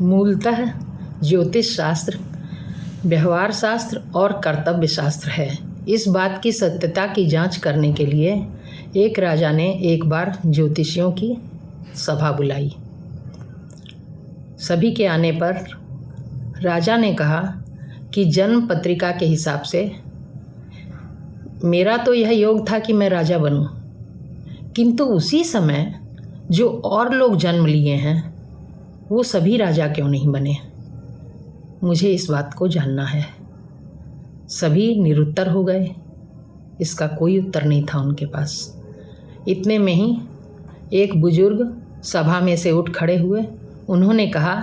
मूलतः ज्योतिष शास्त्र व्यवहार शास्त्र और कर्तव्य शास्त्र है। इस बात की सत्यता की जांच करने के लिए एक राजा ने एक बार ज्योतिषियों की सभा बुलाई। सभी के आने पर राजा ने कहा कि जन्म पत्रिका के हिसाब से मेरा तो यह योग था कि मैं राजा बनूं, किंतु उसी समय जो और लोग जन्म लिए हैं वो सभी राजा क्यों नहीं बने? मुझे इस बात को जानना है। सभी निरुत्तर हो गए। इसका कोई उत्तर नहीं था उनके पास। इतने में ही एक बुजुर्ग सभा में से उठ खड़े हुए। उन्होंने कहा,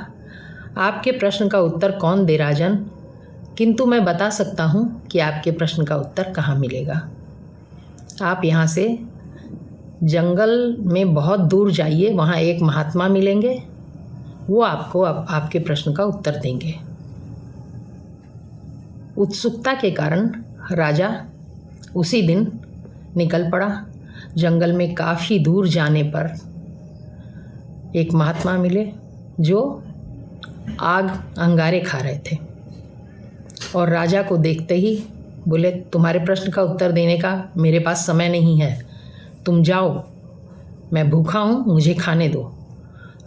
आपके प्रश्न का उत्तर कौन दे राजन, किंतु मैं बता सकता हूँ कि आपके प्रश्न का उत्तर कहाँ मिलेगा। आप यहाँ से जंगल में बहुत दूर जाइए, वहाँ एक महात्मा मिलेंगे, वो आपको आपके प्रश्न का उत्तर देंगे। उत्सुकता के कारण राजा उसी दिन निकल पड़ा। जंगल में काफ़ी दूर जाने पर एक महात्मा मिले जो आग अंगारे खा रहे थे और राजा को देखते ही बोले, तुम्हारे प्रश्न का उत्तर देने का मेरे पास समय नहीं है, तुम जाओ, मैं भूखा हूँ, मुझे खाने दो।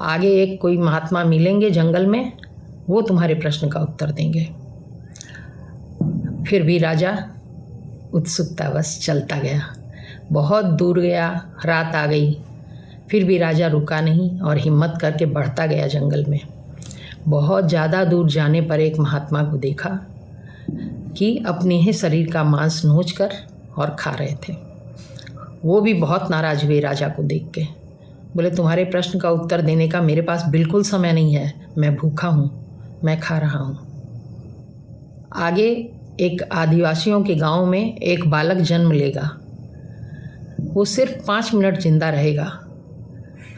आगे एक कोई महात्मा मिलेंगे जंगल में, वो तुम्हारे प्रश्न का उत्तर देंगे। फिर भी राजा उत्सुकतावश चलता गया। बहुत दूर गया, रात आ गई, फिर भी राजा रुका नहीं और हिम्मत करके बढ़ता गया जंगल में। बहुत ज़्यादा दूर जाने पर एक महात्मा को देखा कि अपने ही शरीर का मांस नोचकर और खा रहे थे। वो भी बहुत नाराज़ हुए राजा को देख के। बोले, तुम्हारे प्रश्न का उत्तर देने का मेरे पास बिल्कुल समय नहीं है, मैं भूखा हूँ, मैं खा रहा हूँ। आगे एक आदिवासियों के गांव में एक बालक जन्म लेगा। वो सिर्फ 5 मिनट जिंदा रहेगा।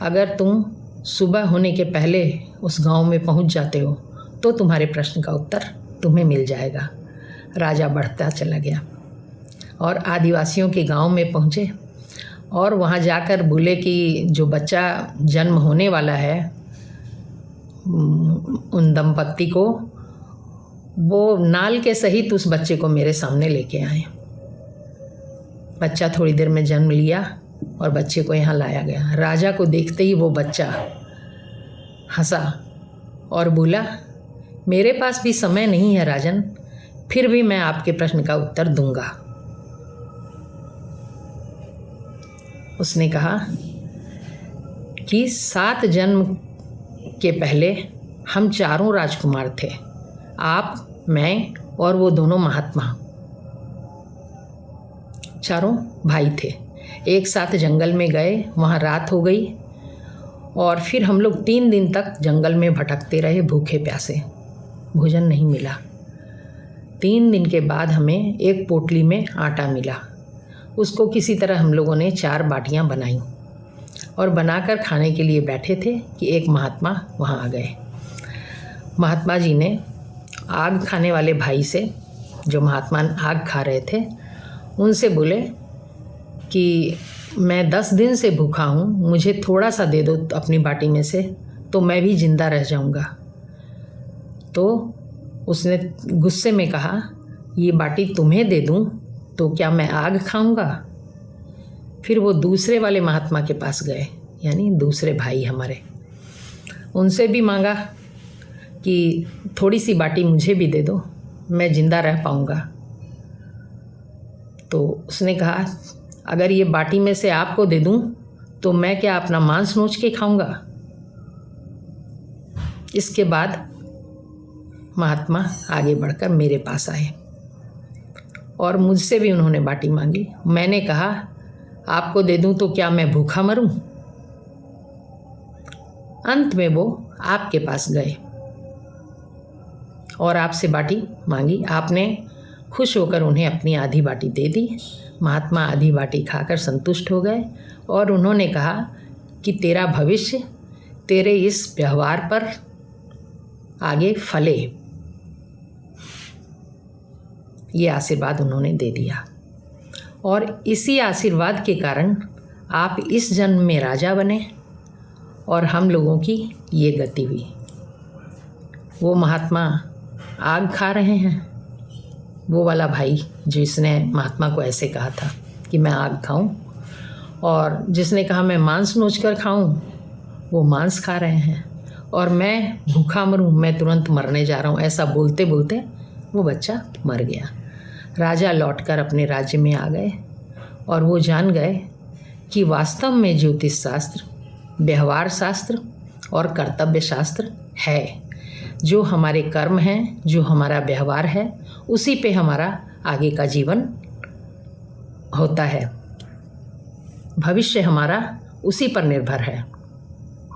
अगर तुम सुबह होने के पहले उस गांव में पहुंच जाते हो तो तुम्हारे प्रश्न का उत्तर तुम्हें मिल जाएगा। राजा बढ़ता चला गया और आदिवासियों के गांव में पहुंचे और वहां जाकर बोले कि जो बच्चा जन्म होने वाला है उन दंपत्ति को, वो नाल के सहित उस बच्चे को मेरे सामने लेके आए। बच्चा थोड़ी देर में जन्म लिया और बच्चे को यहाँ लाया गया। राजा को देखते ही वो बच्चा हंसा और बोला, मेरे पास भी समय नहीं है राजन, फिर भी मैं आपके प्रश्न का उत्तर दूंगा। उसने कहा कि 7 जन्म के पहले हम चारों राजकुमार थे, आप, मैं और वो दोनों महात्मा, चारों भाई थे। एक साथ जंगल में गए, वहाँ रात हो गई और फिर हम लोग 3 दिन तक जंगल में भटकते रहे, भूखे प्यासे, भोजन नहीं मिला। 3 दिन के बाद हमें एक पोटली में आटा मिला। उसको किसी तरह हम लोगों ने 4 बाटियाँ बनाई और बनाकर खाने के लिए बैठे थे कि एक महात्मा वहाँ आ गए। महात्मा जी ने आग खाने वाले भाई से, जो महात्मा आग खा रहे थे, उनसे बोले कि मैं 10 दिन से भूखा हूँ, मुझे थोड़ा सा दे दो अपनी बाटी में से, तो मैं भी जिंदा रह जाऊँगा। तो उसने गुस्से में कहा, ये बाटी तुम्हें दे दूँ तो क्या मैं आग खाऊँगा? फिर वो दूसरे वाले महात्मा के पास गए, यानी दूसरे भाई हमारे, उनसे भी मांगा कि थोड़ी सी बाटी मुझे भी दे दो, मैं ज़िंदा रह पाऊँगा। तो उसने कहा, अगर ये बाटी में से आपको दे दूँ तो मैं क्या अपना मांस नोच के खाऊँगा? इसके बाद महात्मा आगे बढ़कर मेरे पास आए और मुझसे भी उन्होंने बाटी मांगी। मैंने कहा, आपको दे दूँ तो क्या मैं भूखा मरूं? अंत में वो आपके पास गए और आपसे बाटी मांगी। आपने खुश होकर उन्हें अपनी आधी बाटी दे दी। महात्मा आधी बाटी खाकर संतुष्ट हो गए और उन्होंने कहा कि तेरा भविष्य तेरे इस व्यवहार पर आगे फले। ये आशीर्वाद उन्होंने दे दिया और इसी आशीर्वाद के कारण आप इस जन्म में राजा बने और हम लोगों की ये गति हुई। वो महात्मा आग खा रहे हैं, वो वाला भाई जिसने महात्मा को ऐसे कहा था कि मैं आग खाऊं, और जिसने कहा मैं मांस नोच कर खाऊं, वो मांस खा रहे हैं, और मैं भूखा मरूं, मैं तुरंत मरने जा रहा हूं। ऐसा बोलते बोलते वो बच्चा मर गया। राजा लौटकर अपने राज्य में आ गए और वो जान गए कि वास्तव में ज्योतिष शास्त्र, व्यवहार शास्त्र और कर्तव्य शास्त्र है। जो हमारे कर्म हैं, जो हमारा व्यवहार है, उसी पे हमारा आगे का जीवन होता है। भविष्य हमारा उसी पर निर्भर है।